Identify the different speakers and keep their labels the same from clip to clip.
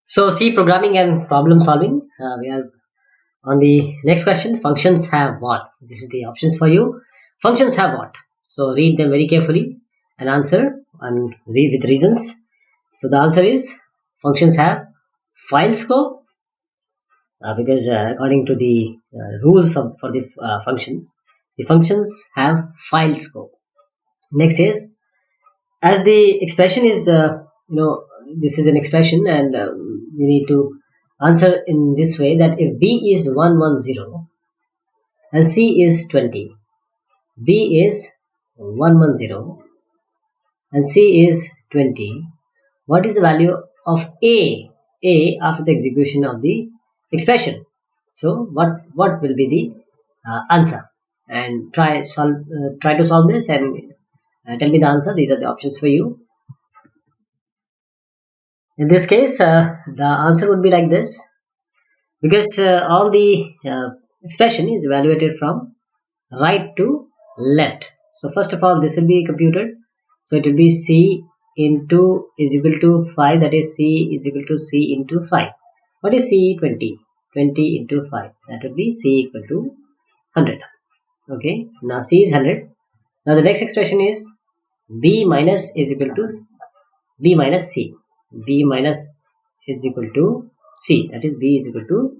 Speaker 1: So, C programming and problem solving. We are on the next question. Functions have what? This is the options for you. Functions have what? So, read them very carefully and answer and read with reasons. So, the answer is functions have file scope because according to the rules for the the functions have file scope. Next is as the expression is this is an expression and we need to answer in this way that if b is 110 and c is 20, b is 110 and c is 20, what is the value of a after the execution of the expression? So what will be the answer? And try to solve this and tell me the answer. These are the options for you. In this case, the answer would be like this because all the expression is evaluated from right to left. So first of all, this will be computed. So it will be C into is equal to 5. That is C is equal to C into 5. What is C? 20. 20 into 5. That would be C equal to 100. Okay. Now C is 100. Now the next expression is B minus is equal to B minus C. B minus is equal to C. That is B is equal to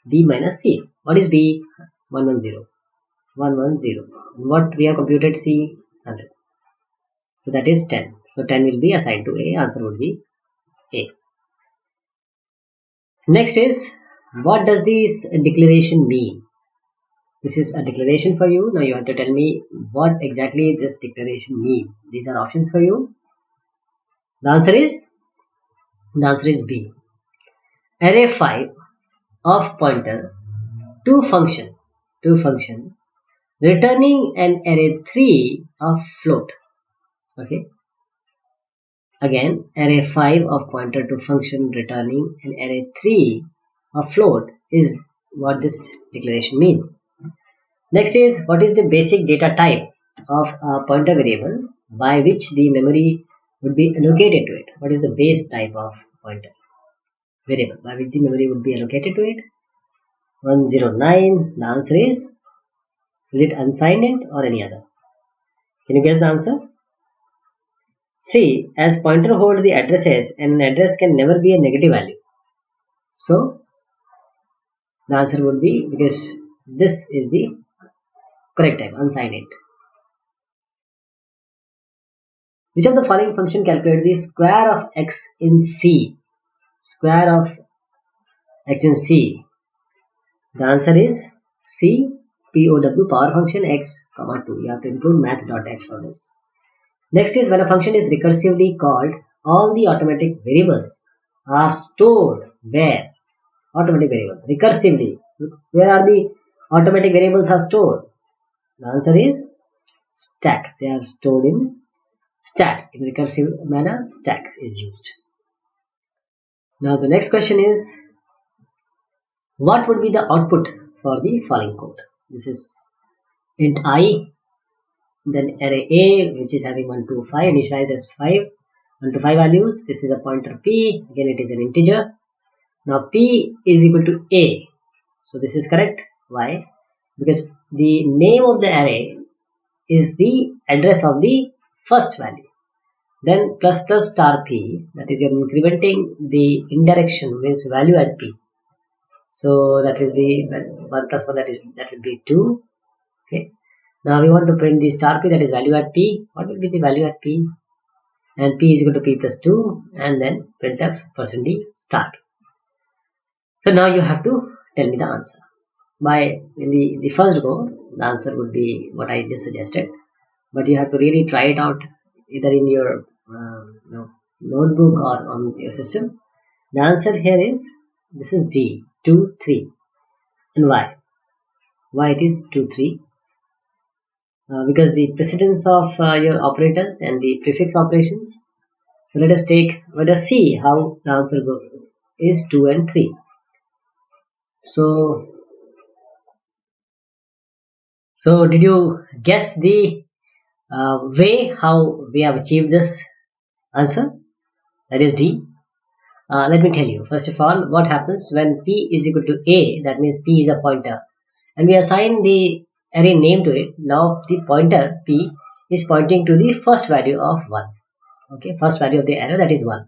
Speaker 1: B minus C. What is B? 110. 110. What we have computed C? 100. So that is 10. So 10 will be assigned to A. Answer would be A. Next is what does this declaration mean? This is a declaration for you. Now you have to tell me what exactly this declaration means. These are options for you. The answer is B. Array 5 of pointer to function returning an array 3 of float. Okay. Again, array 5 of pointer to function returning an array 3 of float is what this declaration means. Next is what is the basic data type of a pointer variable by which the memory would be allocated to it. What is the base type of pointer variable by which the memory would be allocated to it? 109. The answer is it unsigned int or any other? Can you guess the answer? See, as pointer holds the addresses and an address can never be a negative value. So the answer would be, because this is the correct type, unsigned int. Which of the following function calculates the square of x in C? Square of x in C. The answer is C, POW, power function x, comma 2. You have to include math.h for this. Next is when a function is recursively called, all the automatic variables are stored where? Automatic variables. Recursively. Where are the automatic variables are stored? The answer is stack. They are stored in stack. In recursive manner, stack is used. Now the next question is, what would be the output for the following code? This is int I, then array A, which is having 1 to 5, initialized as 5, 1 to 5 values. This is a pointer P, again it is an integer. Now P is equal to A. So this is correct. Why? Because the name of the array is the address of the first value. Then plus plus star P, that is you're incrementing the indirection, means value at P. So that is the 1 plus 1, that will be 2. Okay. Now we want to print the star P, that is value at P. What will be the value at P? And P is equal to P plus 2 and then printf %d star P. So now you have to tell me the answer. In the first go, the answer would be what I just suggested. But you have to really try it out either in your notebook or on your system. The answer here is, this is D, 2, 3. And why? Why it is 2, 3? Because the precedence of your operators and the prefix operations. So let us see how the answer is 2 and 3. So did you guess the way how we have achieved this answer? That is D. Let me tell you. First of all, what happens when p is equal to a, that means p is a pointer, and we assign the array name to it. Now the pointer p is pointing to the first value of 1. Okay, first value of the array, that is 1.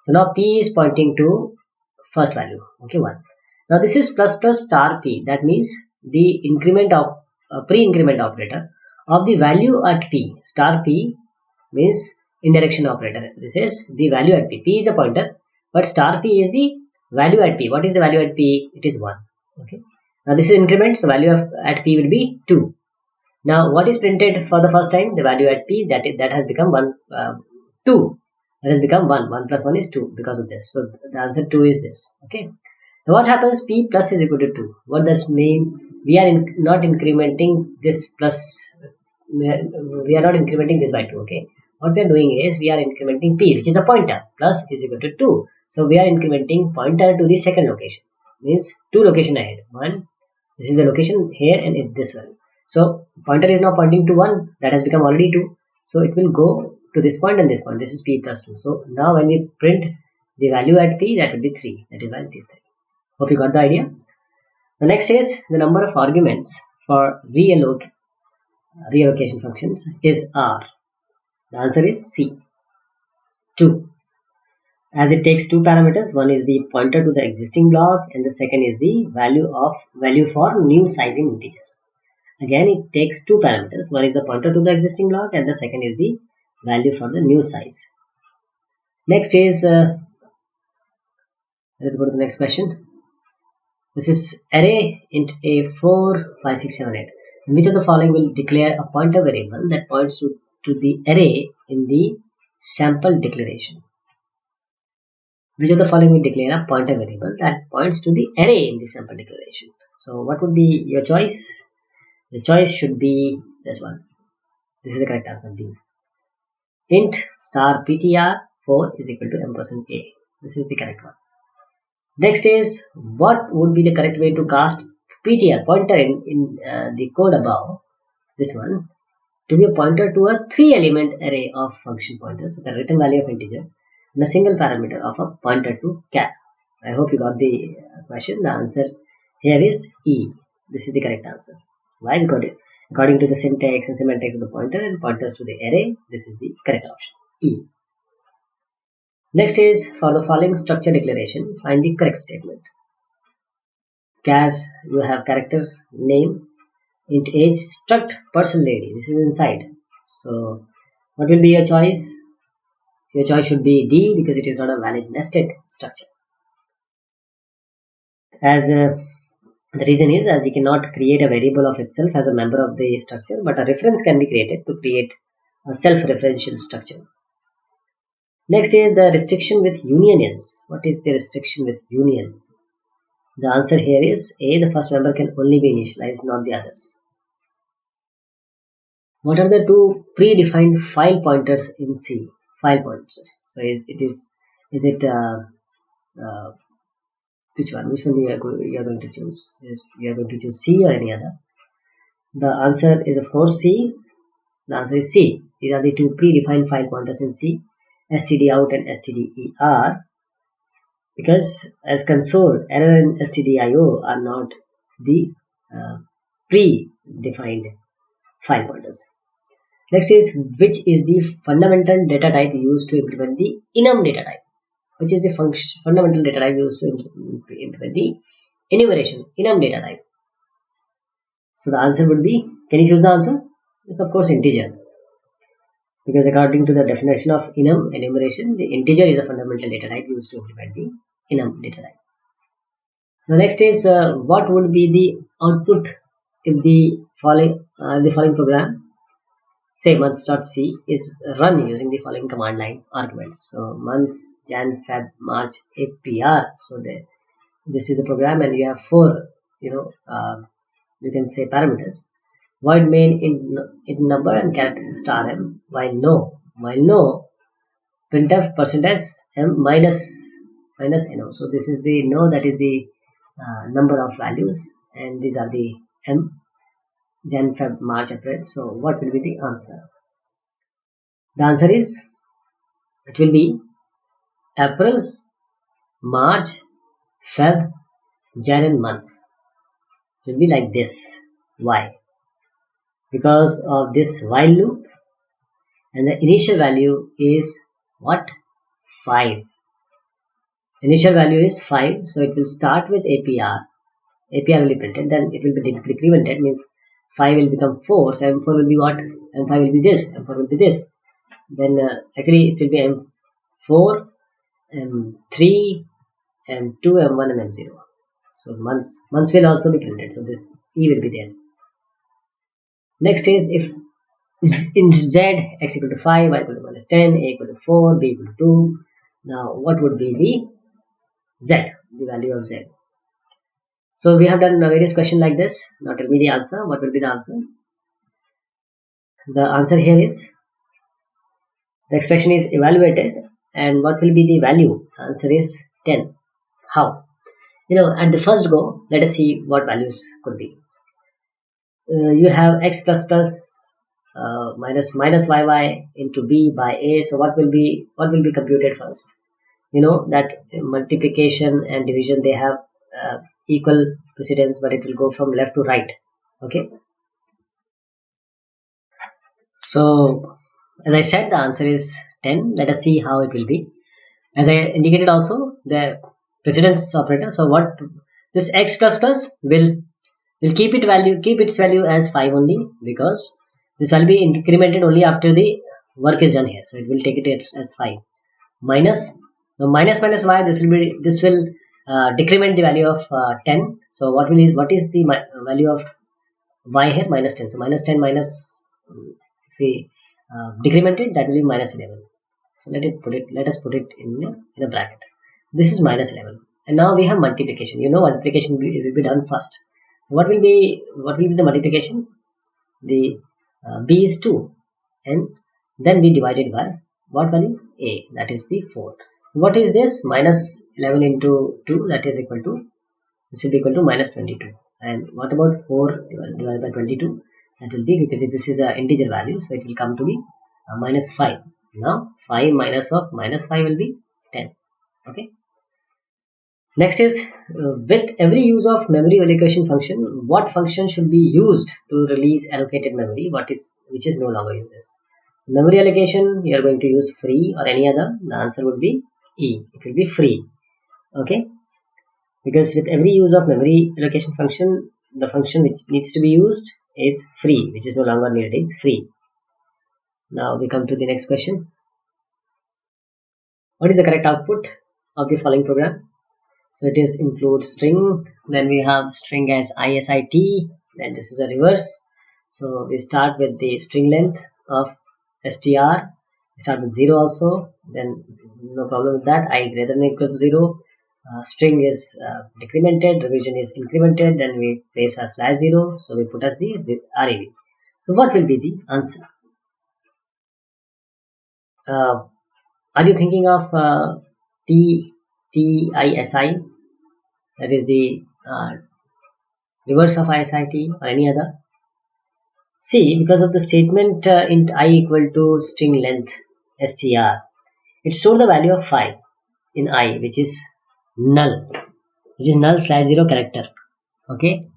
Speaker 1: So now p is pointing to first value, okay, 1. Now this is plus plus star p, that means the increment of pre-increment operator of the value at p. Star p means indirection operator. This is the value at p. P is a pointer, but star p is the value at p. What is the value at p? It is 1. Okay. Now this is increment, so value of at p will be 2. Now what is printed for the first time? The value at p, that has become 1, 2. That has become 1. 1 plus 1 is 2 because of this. So the answer 2 is this. Okay. Now what happens? P plus is equal to 2. What does mean? We are not incrementing this plus. We are not incrementing this by 2. Okay. What we are doing is we are incrementing p, which is a pointer. Plus is equal to 2. So we are incrementing pointer to the second location. Means 2 location ahead. 1. This is the location here and this one. So pointer is now pointing to 1. That has become already 2. So it will go to this point and this point. This is p plus 2. So now when we print the value at p, that will be 3. That is why it is 3. Hope you got the idea. The next is the number of arguments for reallocation functions is r. The answer is C, 2. As it takes 2 parameters, one is the pointer to the existing block and the second is the value for new size in integer. Again, it takes 2 parameters. One is the pointer to the existing block and the second is the value for the new size. Next is, let's go to the next question. This is array int a4, 5, 6, 7, 8. Which of the following will declare a pointer variable that points to the array in the sample declaration? Which of the following will declare a pointer variable that points to the array in the sample declaration? So what would be your choice? The choice should be this one. This is the correct answer, B. Int star ptr4 is equal to ampersand a. This is the correct one. Next is, what would be the correct way to cast ptr, pointer in the code above, this one, to be a pointer to a 3-element array of function pointers with a written value of integer and a single parameter of a pointer to char. I hope you got the question. The answer here is E. This is the correct answer. Why? Because according to the syntax and semantics of the pointer and pointers to the array, this is the correct option, E. Next is, for the following structure declaration, find the correct statement. Char, you have character name, int age, struct person lady. This is inside. So what will be your choice? Your choice should be D, because it is not a valid nested structure. As the reason is, as we cannot create a variable of itself as a member of the structure, but a reference can be created to create a self-referential structure. Next is, the restriction with union is. What is the restriction with union? The answer here is A. The first member can only be initialized, not the others. What are the two predefined file pointers in C? File pointers. So is it which one? Which one you are going to choose? You are going to choose C or any other? The answer is of course C. The answer is C. These are the two predefined file pointers in C, stdout and stder, because as console, error and stdio are not the predefined file pointers. Next is, which is the fundamental data type used to implement the enum data type? Which is the fundamental data type used to implement the enumeration enum data type? So the answer would be, can you choose the answer? It's of course integer, because according to the definition of enum enumeration, the integer is a fundamental data type used to implement the enum data type. The next is, what would be the output if the following program, say months.c, is run using the following command line arguments? So months, Jan, Feb, March, APR. So this is the program, and you have 4, you can say parameters. Void main in number and character star m, while no printf %m minus no. So this is the no, that is the number of values, and these are the m, Jan, Feb, March, April. So what will be the answer? The answer is, it will be April March, Feb, Jan and months will be like this. Why? Because of this while loop, and the initial value is what? 5. Initial value is 5, so it will start with APR. APR will be printed, then it will be decremented, means 5 will become 4, so M4 will be what? M5 will be this, M4 will be this. Then actually it will be M4, M3, M2, M1 and M0. So months will also be printed, so this E will be there. Next is if in Z x equal to 5, y equal to minus 10, a equal to 4, b equal to 2. Now what would be the Z, the value of Z? So we have done various questions like this. Now tell me the answer. What will be the answer? The answer here is, the expression is evaluated, and what will be the value? The answer is 10. How? At the first go, let us see what values could be. You have x plus plus minus yy into b by a. So what will be computed first? That multiplication and division, they have equal precedence, but it will go from left to right. Okay. So as I said, the answer is 10. Let us see how it will be. As I indicated also, the precedence operator. So what this x plus plus will keep its value as 5 only, because this will be incremented only after the work is done here. So it will take it as 5. Minus minus y, this will decrement the value of 10. So what is the value of y here? Minus 10. So minus 10 minus, if we decrement it, that will be minus 11. So let us put it in a bracket. This is minus 11, and now we have multiplication. Multiplication will be done first. So what will be the multiplication? The b is 2, and then we divide it by what value? A, that is the 4. So what is this? Minus 11 into 2, that is equal to, this will be equal to minus 22. And what about 4 divided by 22? That will be, because this is an integer value, so it will come to be minus 5. Now 5 minus of minus 5 will be 10. Okay. Next is with every use of memory allocation function, what function should be used to release allocated memory, which is no longer uses? Memory allocation, you are going to use free or any other. The answer would be E. It will be free. Okay. Because with every use of memory allocation function, the function which needs to be used is free, which is no longer needed, is free. Now we come to the next question. What is the correct output of the following program? So it is include string, then we have string as ISIT, then this is a reverse. So we start with the string length of str, we start with 0 also, then no problem with that, I greater than or equal to 0. String is decremented, revision is incremented, then we place a /0, so we put as the REV. So what will be the answer? Are you thinking of TISI, that is the reverse of ISIT, or any other? See, because of the statement int I equal to string length str, it stored the value of 5 in I, which is null /0 character. Okay,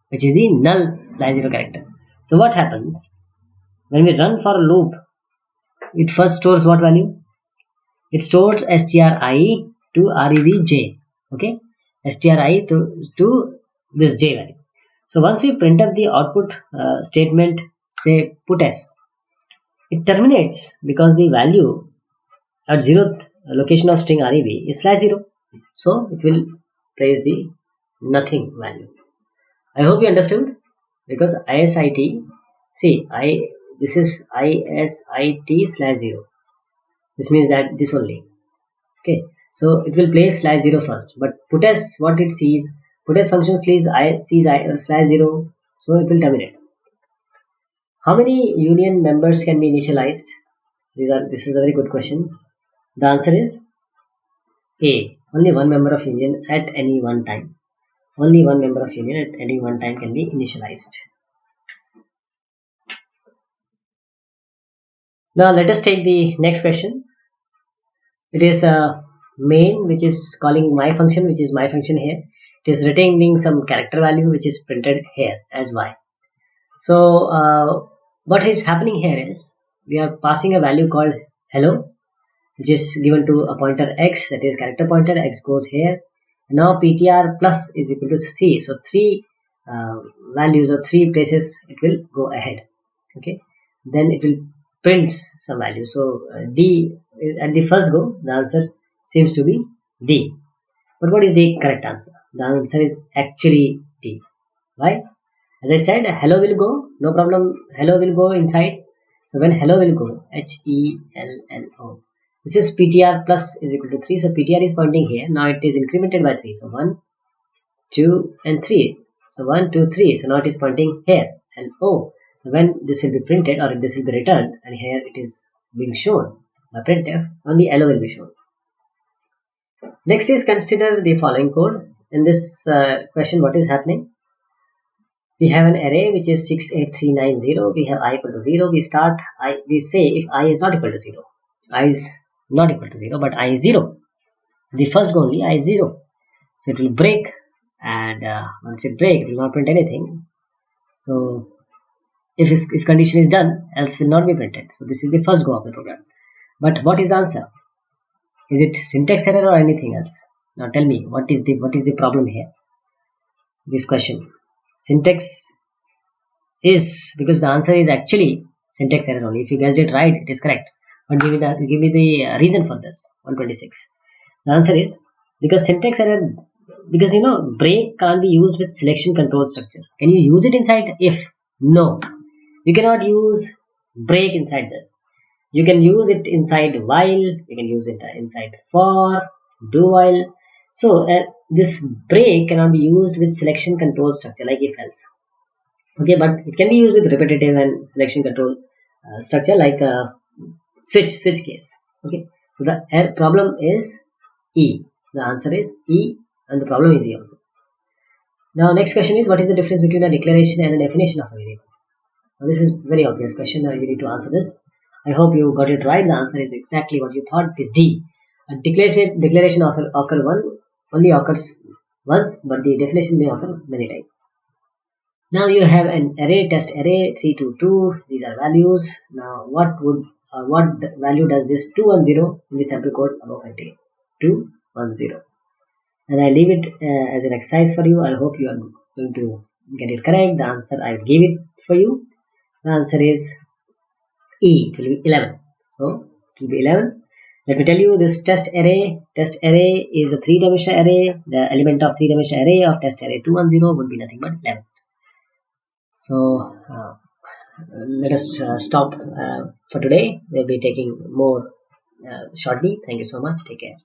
Speaker 1: which is the null /0 character. So what happens when we run for a loop? It first stores what value? It stores stri to revj. Okay, stri to this j value. So once we print up the output statement, say put s, it terminates because the value at 0th location of string rev is /0. So it will place the nothing value. I hope you understood, because ISIT, see, this is ISIT /0. This means that this only. Okay, so it will place /0 first, but putS, what it sees, putS function sees /0, so it will terminate. How many union members can be initialized? This is a very good question. The answer is A. Only one member of union at any one time. Only one member of union at any one time can be initialized. Now let us take the next question. It is main, which is calling my function, which is my function here. It is retaining some character value which is printed here as y. So what is happening here is we are passing a value called hello, which is given to a pointer x, that is character pointer. X goes here. Now ptr plus is equal to 3. So 3 values or 3 places it will go ahead. Okay, then it will print some value. So d at the first go, the answer seems to be D. But what is the correct answer? The answer is actually D. Why? As I said, hello will go, no problem. Hello will go inside. So when hello will go, HELLO. This is PTR plus is equal to 3. So PTR is pointing here. Now it is incremented by 3. So 1, 2, and 3. So 1, 2, 3. So now it is pointing here. LO. So when this will be printed or this will be returned, and here it is being shown by printf, only LO will be shown. Next is consider the following code. In this question, what is happening? We have an array which is 68390. We have I equal to 0. We say if I is not equal to 0. I is not equal to 0, but I is 0. The first go only I is 0. So it will break, and once it break, it will not print anything. So if condition is done, else will not be printed. So this is the first go of the program. But what is the answer? Is it syntax error or anything else? Now tell me, what is the problem here? This question. Syntax is, because the answer is actually syntax error only. If you guessed it right, it is correct. But give me the reason for this. 126. The answer is because syntax error, because break can't be used with selection control structure. Can you use it inside if? No. You cannot use break inside this. You can use it inside while, you can use it inside for, do while. So this break cannot be used with selection control structure like if else. Okay, but it can be used with repetitive and selection control structure like switch case. Okay, so the problem is E. The answer is E, and the problem is E also. Now next question is, what is the difference between a declaration and a definition of a variable? Now this is very obvious question. Now you need to answer this. I hope you got it right. The answer is exactly what you thought. It is D. A declaration only occurs once, but the definition may occur many times. Now you have an array, test array 322. These are values. Now what value does this 210 in the sample code above contain? 210. And I leave it as an exercise for you. I hope you are going to get it correct. The answer I gave it for you. The answer is E. It will be 11. So it will be 11. Let me tell you, this test array is a 3-dimensional array. The element of 3-dimensional array of test array 210 would be nothing but 11. So let us stop for today. We'll be taking more shortly. Thank you so much. Take care.